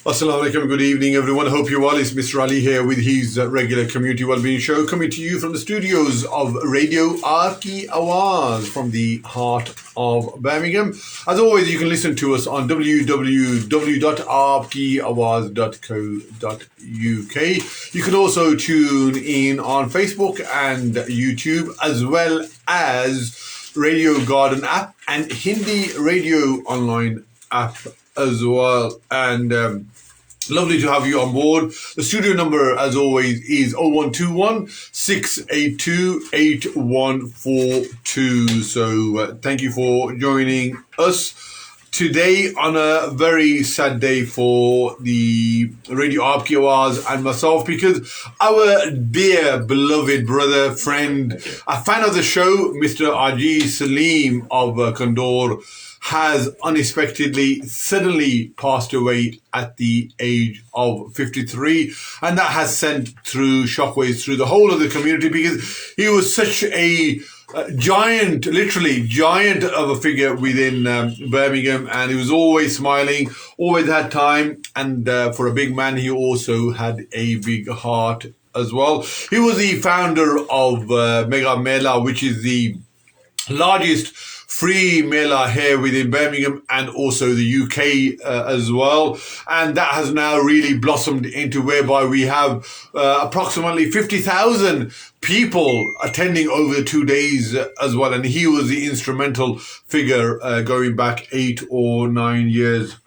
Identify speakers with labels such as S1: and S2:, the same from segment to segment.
S1: Assalamu alaikum, good evening everyone. Hope you're well. It's Mr. Ali here with his regular community wellbeing show, coming to you from the studios of Radio Aapki Awaaz from the heart of Birmingham. As always, you can listen to us on www.aapkiawaaz.co.uk. You can also tune in on Facebook and YouTube, as well as Radio Garden app and Hindi radio online app as well. And lovely to have you on board. The studio number, as always, is 0121 682 8142. So thank you for joining us today on a very sad day for the Radio Aapki Awaaz and myself, because our dear beloved brother, friend, a fan of the show, Mr. Aji Salim of Kandor, has unexpectedly, suddenly passed away at the age of 53. And that has sent through shockwaves through the whole of the community, because he was such a giant, literally giant of a figure within Birmingham, and he was always smiling, always had time, and for a big man, he also had a big heart as well. He was the founder of Mega Mela, which is the largest free Mela here within Birmingham and also the UK as well. And that has now really blossomed into whereby we have approximately 50,000 people attending over the 2 days as well. And he was the instrumental figure going back 8 or 9 years.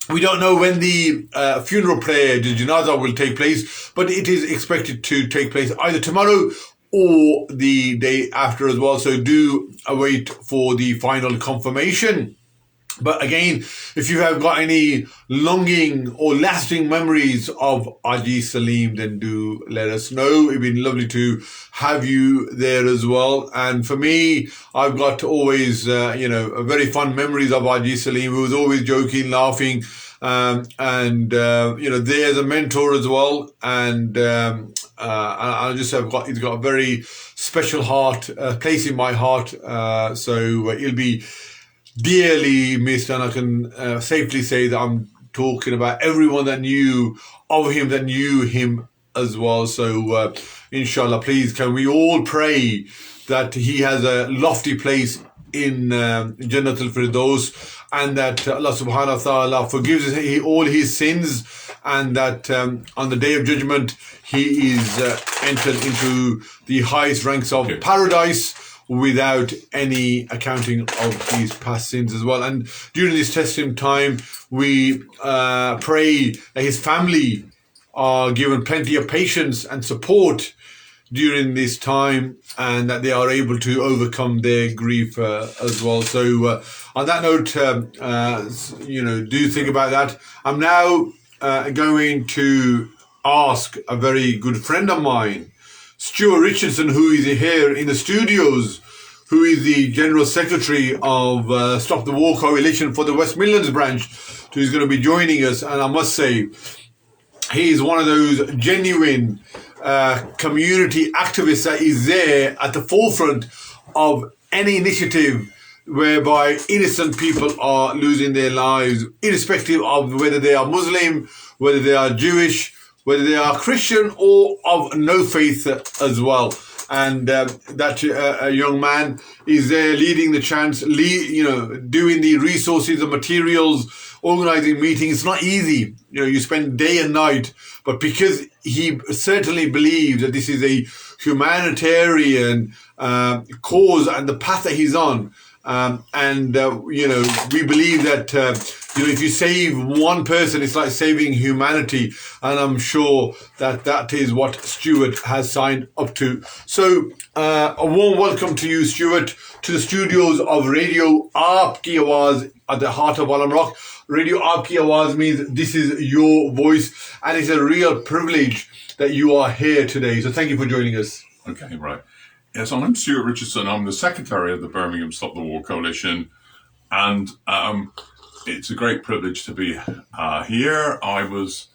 S1: We don't know when the funeral prayer, the janazah, will take place, but it is expected to take place either tomorrow or the day after as well. So do await for the final confirmation. But again, if you have got any longing or lasting memories of Aji Salim, then do let us know. It'd been lovely to have you there as well. And for me, I've got always, very fond memories of Aji Salim, who was always joking, laughing, there's a mentor as well. And I just have got, he's got a very special heart, place in my heart. So he'll be dearly missed, and I can safely say that I'm talking about everyone that knew of him, that knew him as well. So inshallah, please can we all pray that he has a lofty place in Jannat al-Firdaus, and that Allah subhanahu wa ta'ala forgives all his sins, and that on the day of judgment he is entered into the highest ranks of paradise without any accounting of his past sins as well. And during this testing time, we pray that his family are given plenty of patience and support during this time, and that they are able to overcome their grief as well. So on that note, do think about that. I'm now going to ask a very good friend of mine, Stuart Richardson, who is here in the studios, who is the General Secretary of Stop the War Coalition for the West Midlands branch, who's going to be joining us. And I must say, he is one of those genuine community activists that is there at the forefront of any initiative whereby innocent people are losing their lives, irrespective of whether they are Muslim, whether they are Jewish, whether they are Christian, or of no faith as well. And that young man is there leading the chants, doing the resources, the materials, organizing meetings. It's not easy. You spend day and night, but because he certainly believes that this is a humanitarian cause and the path that he's on, we believe that if you save one person, it's like saving humanity, and I'm sure that is what Stuart has signed up to. So a warm welcome to you, Stuart, to the studios of Radio Aapki Awaaz at the heart of Alam Rock. Radio Aapki Awaaz means this is your voice, and it's a real privilege that you are here today. So thank you for joining us.
S2: Okay, right. Yes, I'm Stuart Richardson. I'm the Secretary of the Birmingham Stop the War Coalition, and it's a great privilege to be here. I was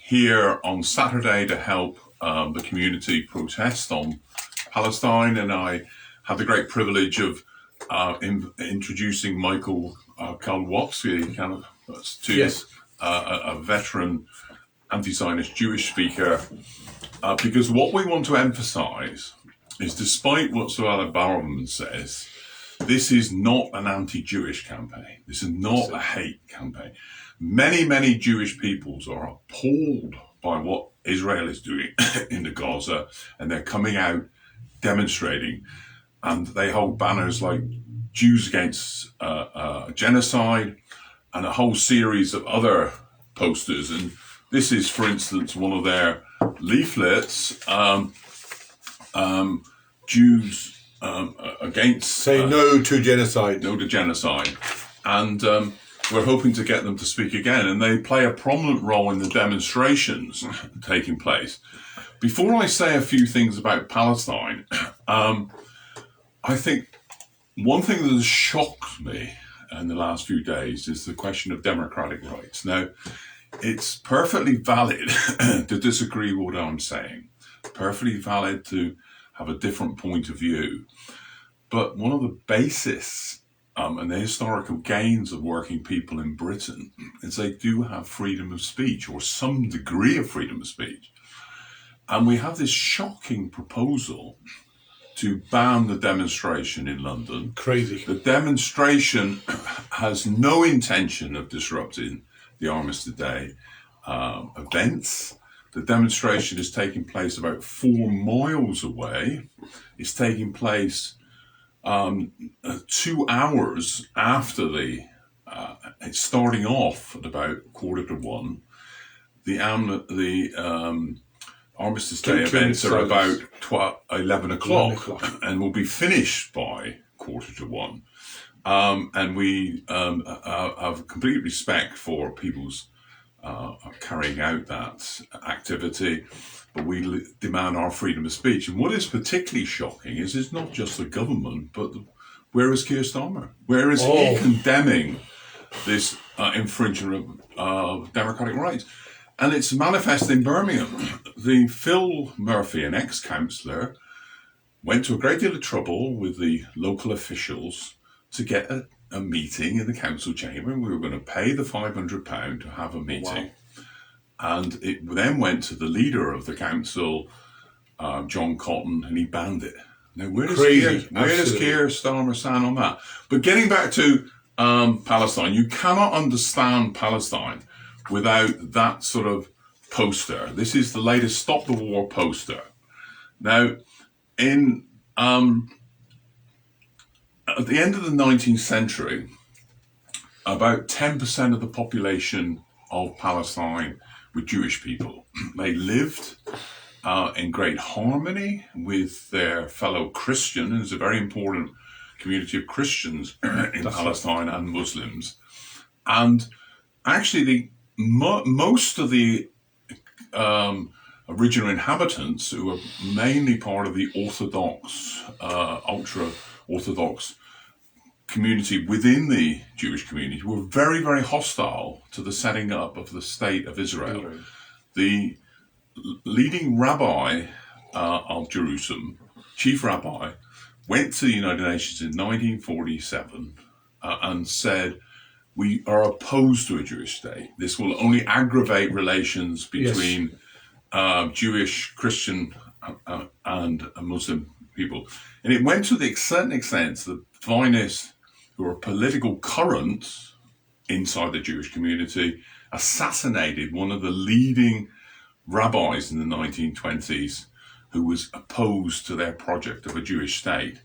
S2: here on Saturday to help the community protest on Palestine, and I had the great privilege of introducing Michael Kalwatsky, a veteran anti-Zionist Jewish speaker, because what we want to emphasize is, despite what Suella Braverman says, this is not an anti-Jewish campaign. This is not a hate campaign. Many, many Jewish peoples are appalled by what Israel is doing in the Gaza, and they're coming out demonstrating, and they hold banners like Jews Against Genocide and a whole series of other posters. And this is, for instance, one of their leaflets, Jews against...
S1: Say no to genocide.
S2: No to genocide. And we're hoping to get them to speak again. And they play a prominent role in the demonstrations taking place. Before I say a few things about Palestine, I think one thing that has shocked me in the last few days is the question of democratic rights. Now, it's perfectly valid to disagree with what I'm saying, perfectly valid to have a different point of view. But one of the basis and the historical gains of working people in Britain is they do have freedom of speech, or some degree of freedom of speech. And we have this shocking proposal to ban the demonstration in London.
S1: Crazy.
S2: The demonstration has no intention of disrupting the Armistice Day events. The demonstration is taking place about 4 miles away. It's taking place 2 hours after it's starting off at about 1:45. The Armistice Day events are about 11 o'clock and will be finished by 1:45. And we have complete respect for people's carrying out that activity, but we demand our freedom of speech. And what is particularly shocking is it's not just the government, but where is Keir Starmer? Where is he condemning this infringement of democratic rights? And it's manifest in Birmingham. The Phil Murphy, an ex-councillor, went to a great deal of trouble with the local officials to get a meeting in the council chamber. We were going to pay the £500 to have a meeting. Wow. And it then went to the leader of the council, John Cotton, and he banned it. Now, where does Keir Starmer stand on that? But getting back to Palestine, you cannot understand Palestine without that sort of poster. This is the latest Stop the War poster. Now, at the end of the 19th century, about 10% of the population of Palestine were Jewish people. They lived in great harmony with their fellow Christians. There's a very important community of Christians in Palestine and Muslims. And actually, most of the original inhabitants, who were mainly part of the Orthodox, ultra-Orthodox community within the Jewish community, were very, very hostile to the setting up of the state of Israel. The leading rabbi of Jerusalem, chief rabbi, went to the United Nations in 1947 and said, we are opposed to a Jewish state. This will only aggravate relations between Jewish, Christian, and Muslim people. And it went to the certain extent that Zionists, who are political currents inside the Jewish community, assassinated one of the leading rabbis in the 1920s who was opposed to their project of a Jewish state.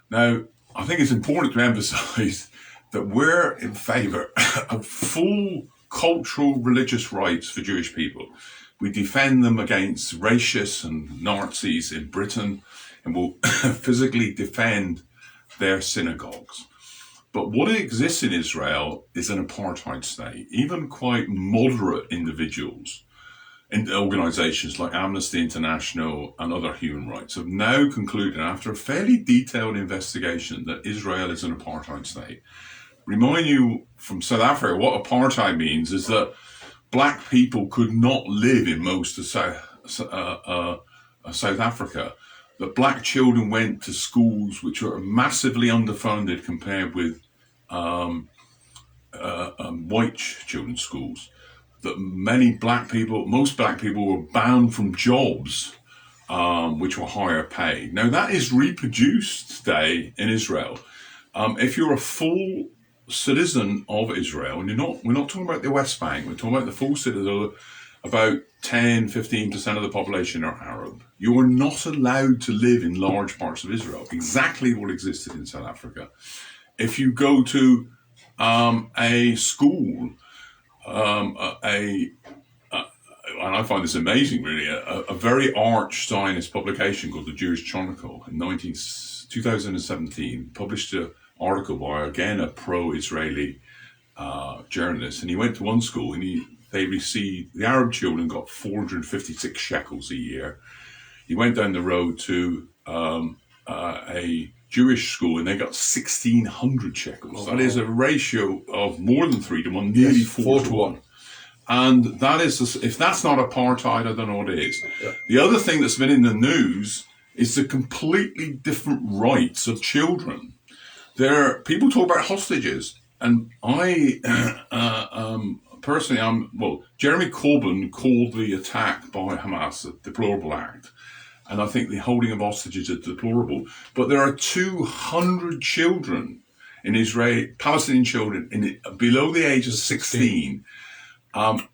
S2: Now, I think it's important to emphasize that we're in favor of full cultural, religious rights for Jewish people. We defend them against racists and Nazis in Britain, and will physically defend their synagogues. But what exists in Israel is an apartheid state. Even quite moderate individuals and organizations like Amnesty International and other human rights have now concluded, after a fairly detailed investigation, that Israel is an apartheid state. Remind you from South Africa, what apartheid means is that black people could not live in most of South Africa. That black children went to schools which were massively underfunded compared with white children's schools. that most black people were banned from jobs which were higher paid. Now that is reproduced today in Israel. If you're a full citizen of Israel, and we're not talking about the West Bank, we're talking about the full citizen, about 10-15% of the population are Arab. You are not allowed to live in large parts of Israel, exactly what existed in South Africa. If you go to a school, and I find this amazing, really, a very arch Zionist publication called the Jewish Chronicle in 2017 published an article by, again, a pro-Israeli journalist. And he went to one school and the Arab children got 456 shekels a year. He went down the road to a Jewish school and they got 1,600 shekels. That is a ratio of more than 3 to 1, nearly 4 to 1. And that is, if that's not apartheid, I don't know what it is. Yeah. The other thing that's been in the news is the completely different rights of children. People talk about hostages, and I personally, Jeremy Corbyn called the attack by Hamas a deplorable act. And I think the holding of hostages is deplorable. But there are 200 children in Israel, Palestinian children below the age of 16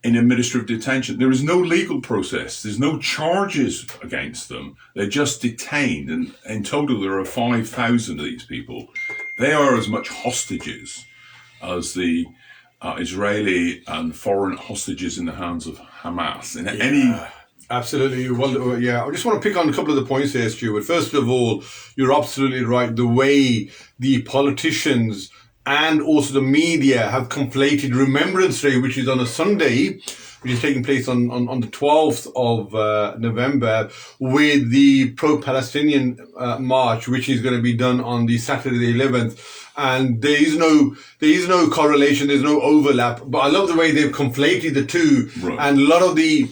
S2: in administrative detention. There is no legal process. There's no charges against them. They're just detained. And in total, there are 5,000 of these people. They are as much hostages as the Israeli and foreign hostages in the hands of Hamas.
S1: Absolutely. Well, I just want to pick on a couple of the points there, Stuart. First of all, you're absolutely right. The way the politicians and also the media have conflated Remembrance Day, which is on a Sunday, which is taking place on the 12th of November, with the pro-Palestinian march, which is going to be done on the Saturday the 11th. And there is no correlation, there's no overlap. But I love the way they've conflated the two. Right. And a lot of the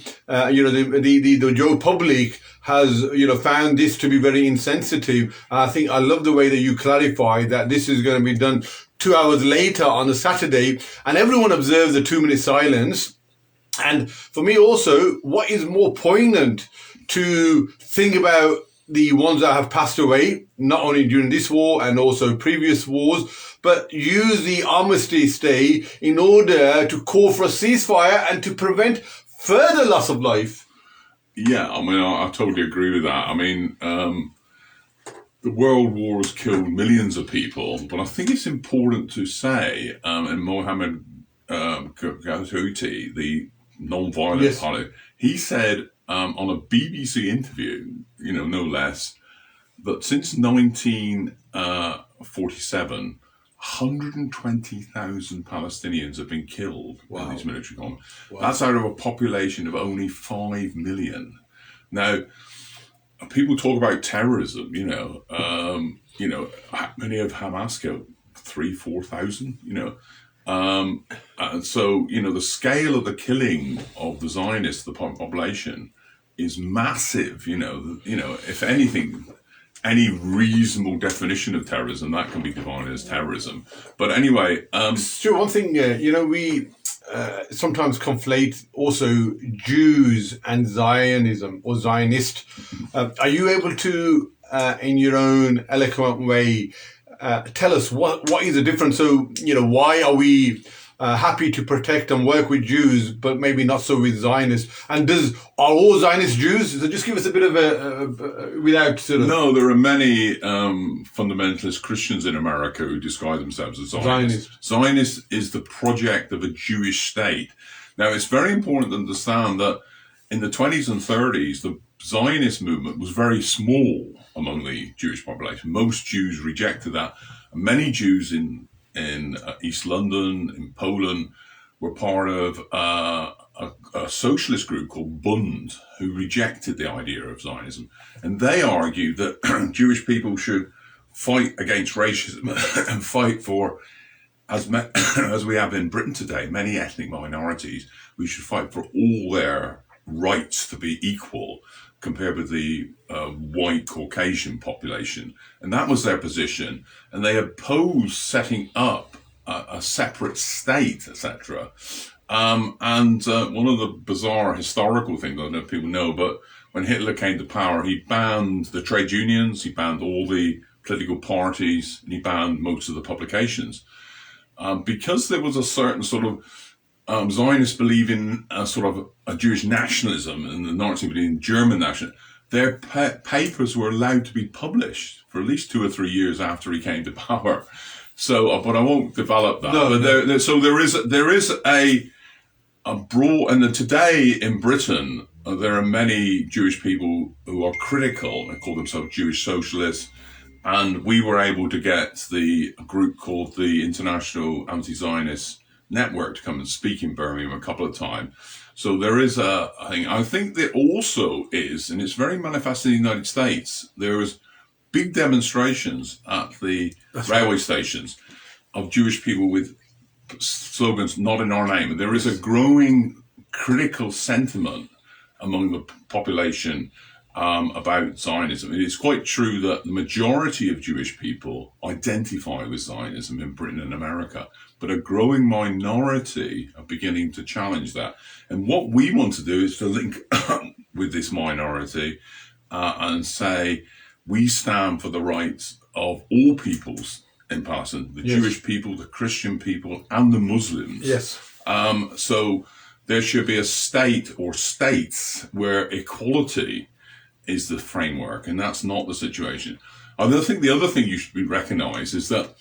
S1: Joe public has, found this to be very insensitive. I love the way that you clarify that this is going to be done 2 hours later on a Saturday, and everyone observes the 2-minute silence. And for me also, what is more poignant to think about the ones that have passed away, not only during this war and also previous wars, but use the Armistice Day in order to call for a ceasefire and to prevent further loss of life.
S2: Yeah, I totally agree with that. The World Wars killed millions of people, but I think it's important to say, and Mohammed Ghazouti, the non-violent pilot, he said on a BBC interview, no less, that since 1947, 120,000 Palestinians have been killed in these military conflicts. Wow. That's out of a population of only 5 million. Now, people talk about terrorism, many of Hamas killed 3,000-4,000, and so, the scale of the killing of the Zionists, the population, is massive. If anything, any reasonable definition of terrorism, that can be defined as terrorism. But anyway,
S1: Stuart, one thing, we sometimes conflate also Jews and Zionism or Zionist. Are you able to, in your own eloquent way, tell us what is the difference? So, why are we happy to protect and work with Jews, but maybe not so with Zionists? And are all Zionists Jews? So just give us a bit of without sort of...
S2: No, there are many fundamentalist Christians in America who describe themselves as Zionists. Zionist is the project of a Jewish state. Now, it's very important to understand that in the 20s and 30s, the Zionist movement was very small among the Jewish population. Most Jews rejected that. Many Jews in East London, in Poland, were part of a socialist group called Bund, who rejected the idea of Zionism. And they argued that Jewish people should fight against racism and fight for, as we have in Britain today, many ethnic minorities, we should fight for all their rights to be equal compared with the white Caucasian population. And that was their position. And they opposed setting up a separate state, etc. And one of the bizarre historical things, I don't know if people know, but when Hitler came to power, he banned the trade unions, he banned all the political parties, and he banned most of the publications. Because there was a certain sort of Zionists believe in a sort of a Jewish nationalism, and the Nazis believe in German nationalism, their papers were allowed to be published for at least 2 or 3 years after he came to power. So, but I won't develop that.
S1: No,
S2: but so there is a broad, and today in Britain, there are many Jewish people who are critical and call themselves Jewish socialists. And we were able to get the group called the International Anti-Zionist Network to come and speak in Birmingham a couple of times. So there is a thing. I think there also is, and it's very manifest in the United States, there is big demonstrations at the railway stations of Jewish people with slogans, "Not in our name." And there is a growing critical sentiment among the population about Zionism. It is quite true that the majority of Jewish people identify with Zionism in Britain and America, but a growing minority are beginning to challenge that. And what we want to do is to link with this minority and say, we stand for the rights of all peoples in Palestine, the Jewish people, the Christian people, and the Muslims.
S1: Yes.
S2: So there should be a state or states where equality is the framework, and that's not the situation. I think the other thing you should be recognized is that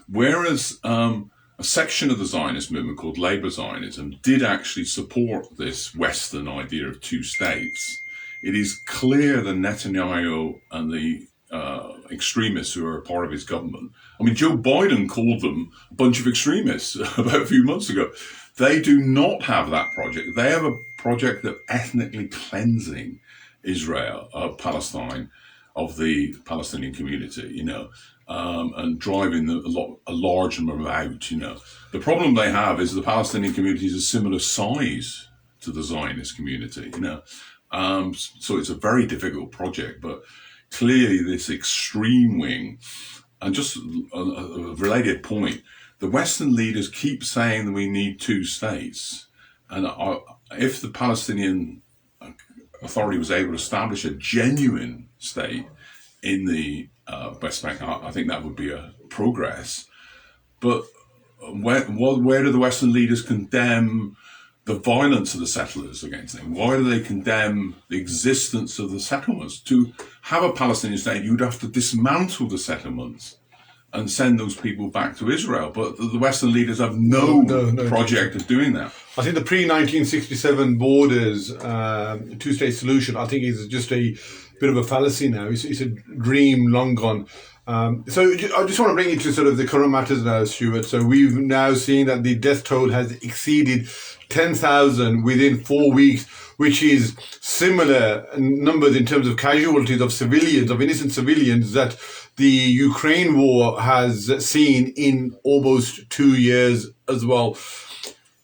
S2: whereas a section of the Zionist movement called Labour Zionism did actually support this Western idea of two states, it is clear that Netanyahu and the extremists who are part of his government, I mean, Joe Biden called them a bunch of extremists about a few months ago. They do not have that project. They have a project of ethnically cleansing Israel, Palestine, of the Palestinian community, and driving a large number out, The problem they have is the Palestinian community is a similar size to the Zionist community, So it's a very difficult project, but clearly this extreme wing, and just a related point, the Western leaders keep saying that we need two states. And if the Palestinian Authority was able to establish a genuine state in the West Bank, I think that would be a progress. But where do the Western leaders condemn the violence of the settlers against them? Why do they condemn the existence of the settlements? To have a Palestinian state, you'd have to dismantle the settlements and send those people back to Israel. But the Western leaders have no project of doing that.
S1: I think the pre-1967 borders, two-state solution, I think is just a bit of a fallacy now. It's a dream long gone. So I just want to bring you to sort of the current matters now, Stuart. So we've now seen that the death toll has exceeded 10,000 within 4 weeks, which is similar numbers in terms of casualties of civilians, of innocent civilians, that the Ukraine war has seen in almost 2 years as well.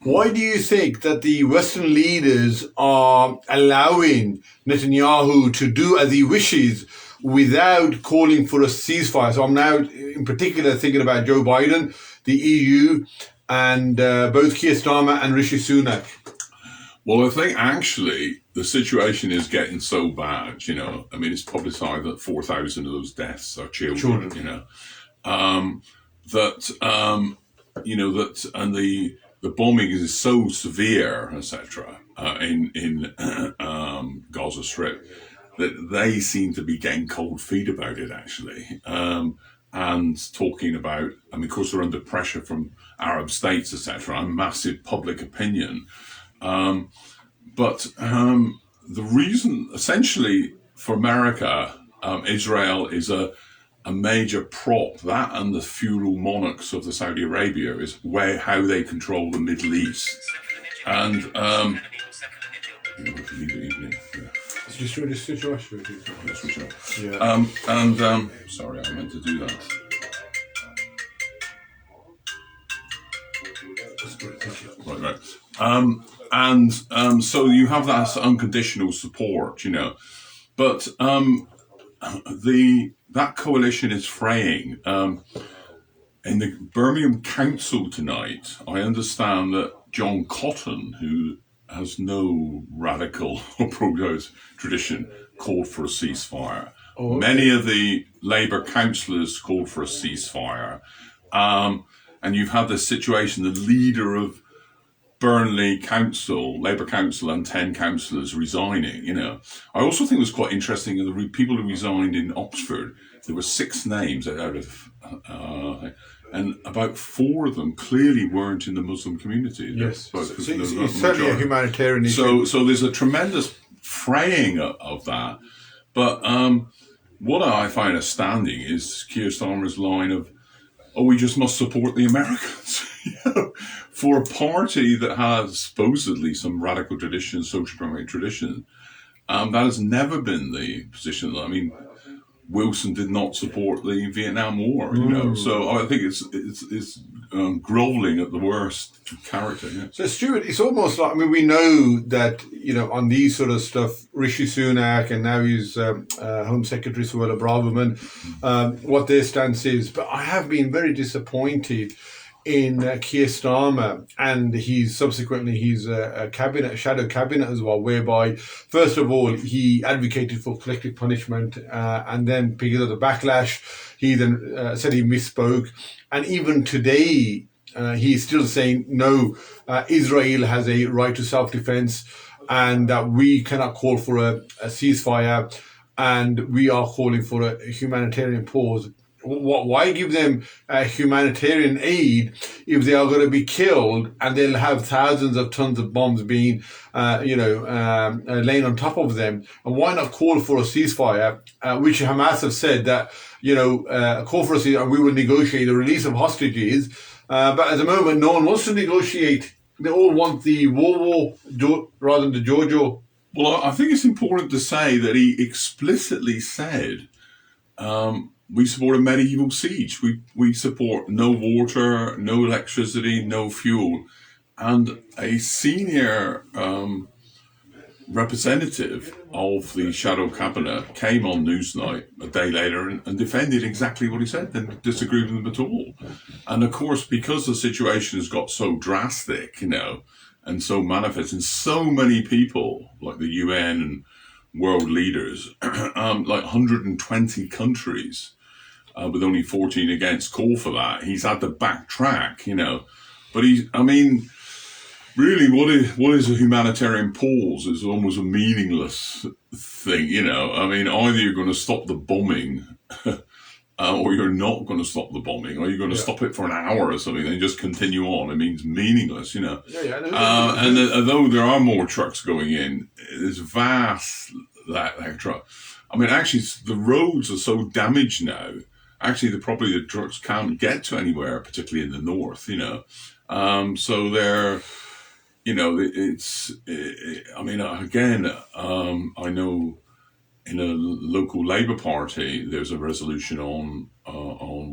S1: Why do you think that the Western leaders are allowing Netanyahu to do as he wishes without calling for a ceasefire? So I'm now in particular thinking about Joe Biden, the EU, and both Keir Starmer and Rishi Sunak.
S2: Well, I think actually the situation is getting so bad, I mean, it's publicized that 4,000 of those deaths are children. And the bombing is so severe, etc., in Gaza Strip, that they seem to be getting cold feet about it, actually. And talking about, I mean, of course, they're under pressure from Arab states, etc., and massive public opinion. But the reason, essentially, for America, Israel is a major prop. That and the feudal monarchs of the Saudi Arabia is how they control the Middle East. And sorry, I meant to do that. Right. So you have that unconditional support, but that coalition is fraying. In the Birmingham Council tonight, I understand that John Cotton, who has no radical or pro-growth tradition, called for a ceasefire.
S1: Oh, okay.
S2: Many of the Labour councillors called for a ceasefire. And you've had this situation, the leader of Burnley Council, Labour Council, and 10 councillors resigning, I also think it was quite interesting, the people who resigned in Oxford, there were 6 names out of, and about 4 of them clearly weren't in the Muslim community.
S1: Yes, so it's certainly a humanitarian issue.
S2: So there's a tremendous fraying of that. But what I find astounding is Keir Starmer's line of, we just must support the Americans. For a party that has supposedly some radical tradition, social democratic tradition, that has never been the position. I mean, Wilson did not support the Vietnam War, So I think it's groveling at the worst character. Yeah.
S1: So Stuart, it's almost like, we know that, on these sort of stuff, Rishi Sunak and now he's Home Secretary Suella Braverman, what their stance is. But I have been very disappointed in Keir Starmer and his shadow cabinet as well, whereby first of all he advocated for collective punishment, and then because of the backlash, he then said he misspoke, and even today he's still saying no. Israel has a right to self-defense, and that we cannot call for a ceasefire, and we are calling for a humanitarian pause. Why give them humanitarian aid if they are going to be killed and they'll have thousands of tons of bombs being, laying on top of them? And why not call for a ceasefire, which Hamas have said that, call for a ceasefire and we will negotiate the release of hostages. But at the moment, no one wants to negotiate. They all want the war rather than the Giorgio.
S2: Well, I think it's important to say that he explicitly said, we support a medieval siege. We support no water, no electricity, no fuel. And a senior representative of the shadow cabinet came on Newsnight a day later and defended exactly what he said, and disagreed with him at all. And of course, because the situation has got so drastic, and so manifest, and so many people, like the UN and world leaders, like 120 countries, with only 14 against, call for that. He's had to backtrack, But really, what is a humanitarian pause is almost a meaningless thing, Either you're going to stop the bombing, or you're not going to stop the bombing, or you're going to stop it for an hour or something, and just continue on. It means meaningless, And although there are more trucks going in, there's vast that truck. Actually, the roads are so damaged now. Actually, the trucks can't get to anywhere, particularly in the north, So they're, I know in a local Labour Party, there's a resolution on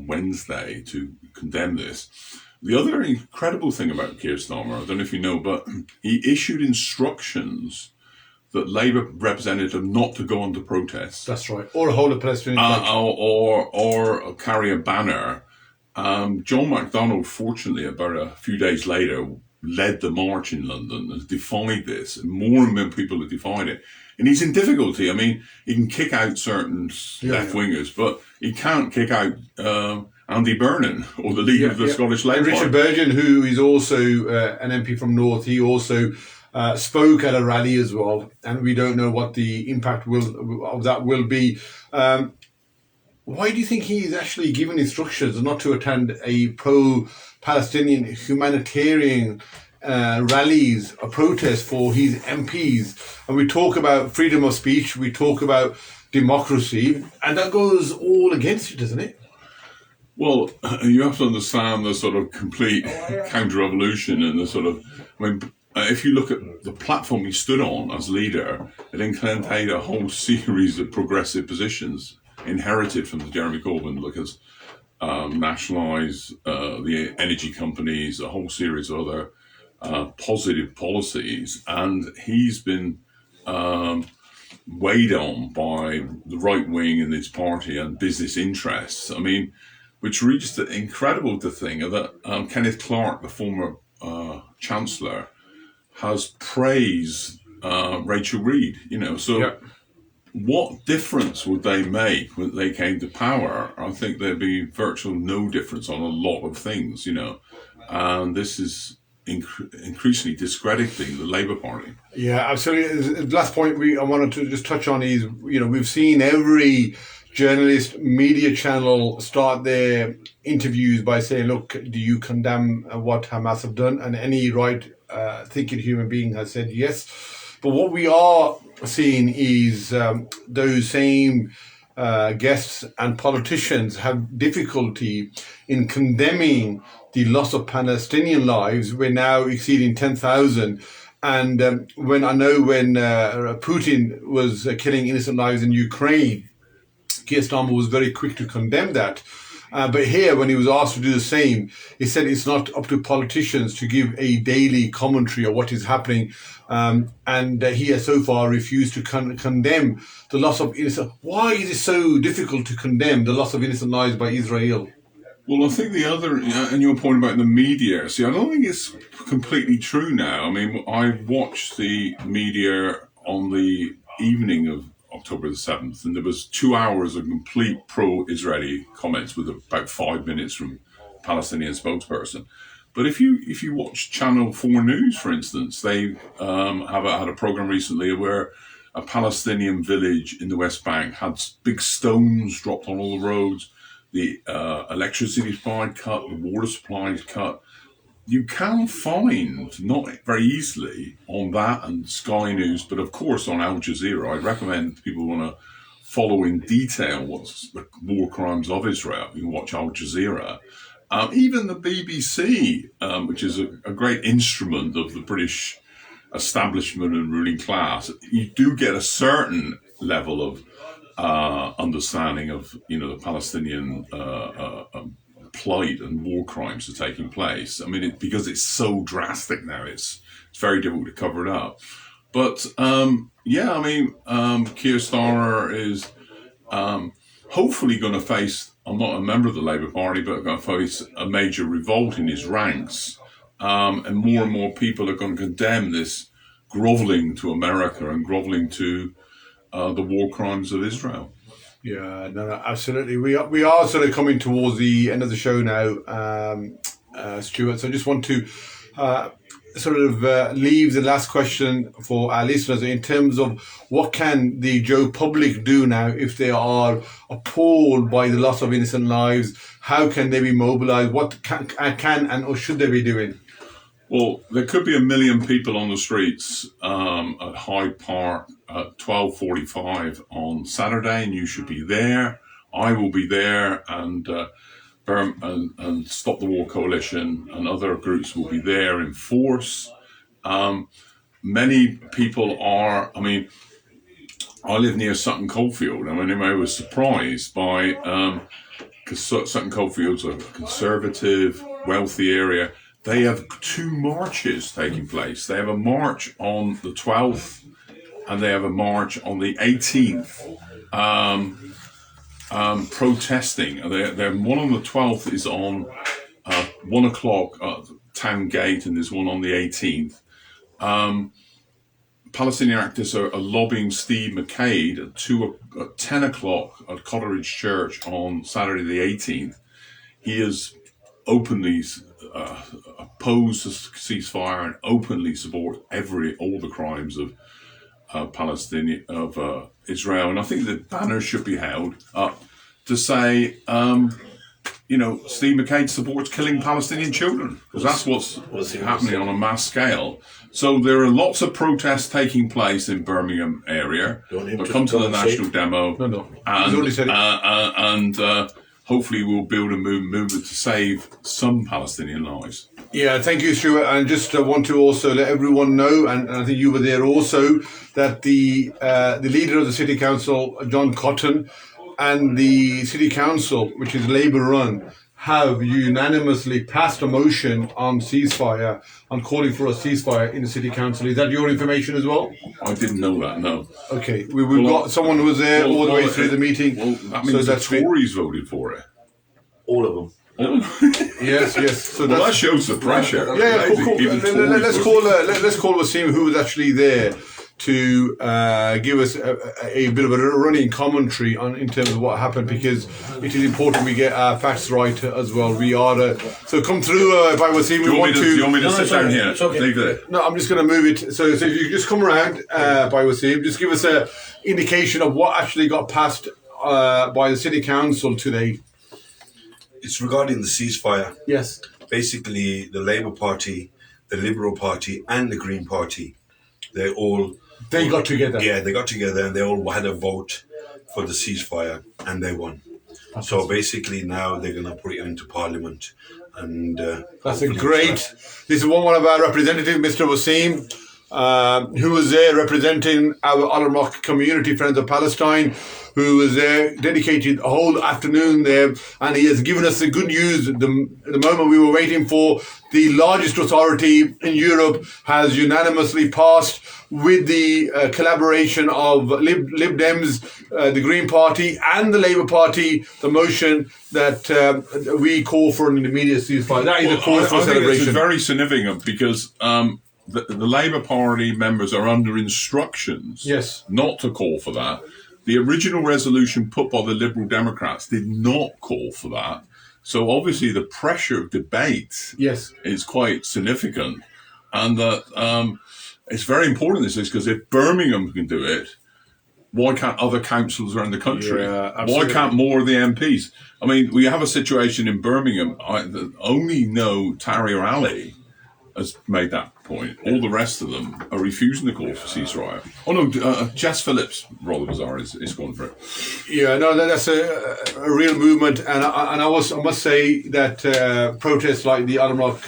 S2: Wednesday to condemn this. The other incredible thing about Keir Starmer, I don't know if you know, but he issued instructions that Labour representative not to go on to protest.
S1: That's right. Or hold a pedestrian
S2: or carry a banner. John MacDonald, fortunately, about a few days later, led the march in London and defied this. And more and more people have defied it. And he's in difficulty. He can kick out certain left-wingers, but he can't kick out Andy Burnham, or the leader of the Scottish Labour Party.
S1: Richard Burgon, who is also an MP from North, he also spoke at a rally as well, and we don't know what the impact of that will be. Why do you think he's actually given instructions not to attend a pro-Palestinian humanitarian rallies, a protest for his MPs? And we talk about freedom of speech, we talk about democracy, and that goes all against it, doesn't it?
S2: Well, you have to understand the sort of complete counter-revolution and the sort of, if you look at the platform he stood on as leader, it included a whole series of progressive positions inherited from the Jeremy Corbyn, because nationalise the energy companies, a whole series of other positive policies, and he's been weighed on by the right wing in this party and business interests. Which reached the incredible thing that Kenneth Clarke, the former chancellor, has praised Rachel Reed. So
S1: Yeah.
S2: what difference would they make when they came to power? I think there'd be virtually no difference on a lot of things. And this is increasingly discrediting the Labour Party.
S1: Yeah, absolutely. The last point I wanted to just touch on is, we've seen every journalist, media channel start their interviews by saying, look, do you condemn what Hamas have done? And any right-thinking human being has said yes. But what we are seeing is those same guests and politicians have difficulty in condemning the loss of Palestinian lives. We're now exceeding 10,000. And when Putin was killing innocent lives in Ukraine, Keir Starmer was very quick to condemn that. But here, when he was asked to do the same, he said it's not up to politicians to give a daily commentary of what is happening. And he has so far refused to condemn the loss of innocent. Why is it so difficult to condemn the loss of innocent lives by Israel?
S2: Well, I think the other, and your point about the media, I don't think it's completely true now. I mean, I watched the media on the evening of October the 7th, and there was 2 hours of complete pro-Israeli comments with about 5 minutes from Palestinian spokesperson. But if you watch Channel 4 News, for instance, they had a program recently where a Palestinian village in the West Bank had big stones dropped on all the roads. The electricity supply cut, the water supply is cut. You can find, not very easily, on that and Sky News, but of course on Al Jazeera. I'd recommend people want to follow in detail what's the war crimes of Israel. You can watch Al Jazeera. Even the BBC, which is a great instrument of the British establishment and ruling class, you do get a certain level of understanding of the Palestinian plight and war crimes are taking place. I mean, because it's so drastic now, it's very difficult to cover it up. But Keir Starmer is hopefully going to face. I'm not a member of the Labour Party, but going to face a major revolt in his ranks, and more people are going to condemn this grovelling to America and grovelling to the war crimes of Israel.
S1: Yeah, no, absolutely. We are sort of coming towards the end of the show now, Stuart. So I just want to leave the last question for our listeners in terms of what can the Joe public do now if they are appalled by the loss of innocent lives? How can they be mobilised? What can or should they be doing?
S2: Well, there could be 1 million people on the streets at Hyde Park at 12:45 on Saturday, and you should be there. I will be there, and Stop the War Coalition and other groups will be there in force. Many people are. I mean, I live near Sutton Coldfield. I mean, I was surprised by because Sutton Coldfield's a conservative, wealthy area. They have 2 marches taking place. They have a march on the 12th and they have a march on the 18th protesting. They're one on the 12th is on 1 o'clock at Town Gate, and there's one on the 18th. Palestinian activists are lobbying Steve McCabe at 10 o'clock at Coleridge Church on Saturday the 18th. He is openly oppose the ceasefire and openly support all the crimes of Israel. And I think the banner should be held up to say, Steve McCabe supports killing Palestinian children, because that's what's happening on a mass scale. So there are lots of protests taking place in Birmingham area. But come to the national demo, and hopefully we'll build a movement to save some Palestinian lives.
S1: Yeah, thank you, Stuart. I just want to also let everyone know, and I think you were there also, that the leader of the City Council, John Cotton, and the City Council, which is Labour-run, have unanimously passed a motion on ceasefire, on calling for a ceasefire in the City Council. Is that your information as well?
S2: I didn't know that, no.
S1: Okay, we've got someone who was there all the way through the meeting.
S2: Well, that means the Tories voted for it.
S3: All of them.
S1: Yes, yes. So
S2: Well, that shows the pressure.
S1: yeah, cool.
S2: Even
S1: Let's call Wasim, who was actually there, to give us a bit of a running commentary on in terms of what happened, because it is important we get our facts right as well. We are so come through by Wasim.
S2: Do you want me to sit down here? Leave it.
S1: No, I'm just going to move it. So if you just come around by Wasim, just give us a indication of what actually got passed by the City Council today.
S3: It's regarding the ceasefire.
S1: Yes.
S3: Basically, the Labour Party, the Liberal Party, and the Green Party, they
S1: got together.
S3: Yeah, they got together and they all had a vote for the ceasefire, and they won. So basically, now they're going to put it into Parliament, and
S1: that's a great. This is one of our representatives, Mr. Wasim, who was there representing our Al-Rock community, Friends of Palestine, who was there, dedicated a whole afternoon there, and he has given us the good news. The moment we were waiting for, the largest authority in Europe has unanimously passed, with the collaboration of Lib Dems, the Green Party, and the Labour Party, the motion that we call for an immediate ceasefire. That is a cause for celebration.
S2: It's very significant because the Labour Party members are under instructions not to call for that. The original resolution put by the Liberal Democrats did not call for that. So obviously the pressure of debate is quite significant. And that it's very important, this is, because if Birmingham can do it, why can't other councils around the country? Why can't more of the MPs? I mean, we have a situation in Birmingham. Only Tariq Ali has made that point. All the rest of them are refusing to call for ceasefire. Oh no, Jess Phillips, rather bizarre, is going for it.
S1: Yeah, no, that's a real movement, and I must say that protests like the Al-Rock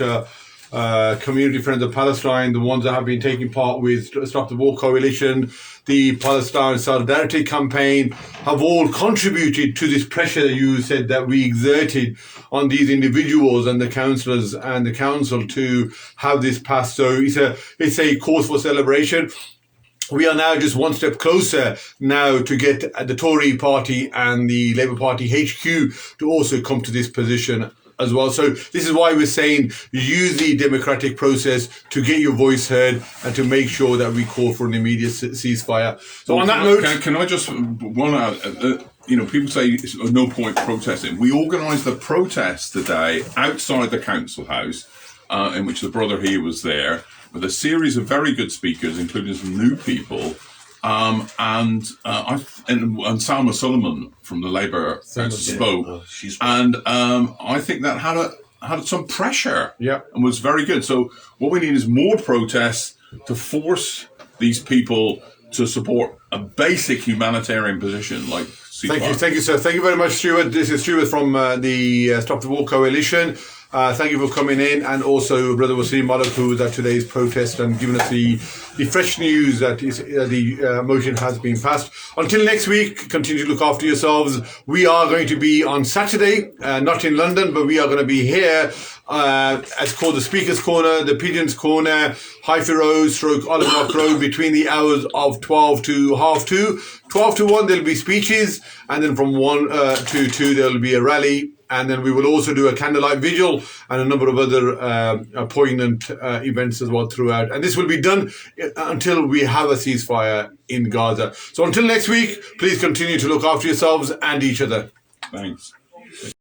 S1: Community Friends of Palestine, the ones that have been taking part with Stop the War Coalition, the Palestine Solidarity Campaign, have all contributed to this pressure that you said that we exerted on these individuals and the councillors and the council to have this passed. So it's a cause for celebration. We are now just one step closer now to get the Tory party and the Labour Party HQ to also come to this position as well. So this is why we're saying use the democratic process to get your voice heard and to make sure that we call for an immediate ceasefire. So on that note,
S2: can I just people say it's no point protesting. We organised a protest today outside the council house, in which the brother here was there, with a series of very good speakers, including some new people. And Salma Sullivan from the Labour spoke, and I think that had some pressure, and was very good. So what we need is more protests to force these people to support a basic humanitarian position like ceasefire.
S1: Thank you, sir. Thank you very much, Stuart. This is Stuart from the Stop the War Coalition. Thank you for coming in, and also Brother Wasim Malik, who was at today's protest and giving us the fresh news that the motion has been passed. Until next week, continue to look after yourselves. We are going to be on Saturday, not in London, but we are going to be here. It's called the Speaker's Corner, the Pigeons Corner, Haifa Road, Olive Rock Road, between the hours of 12 to half 2. 12 to 1, there'll be speeches, and then from 1 to 2, there'll be a rally. And then we will also do a candlelight vigil and a number of other poignant events as well throughout. And this will be done until we have a ceasefire in Gaza. So until next week, please continue to look after yourselves and each other.
S2: Thanks.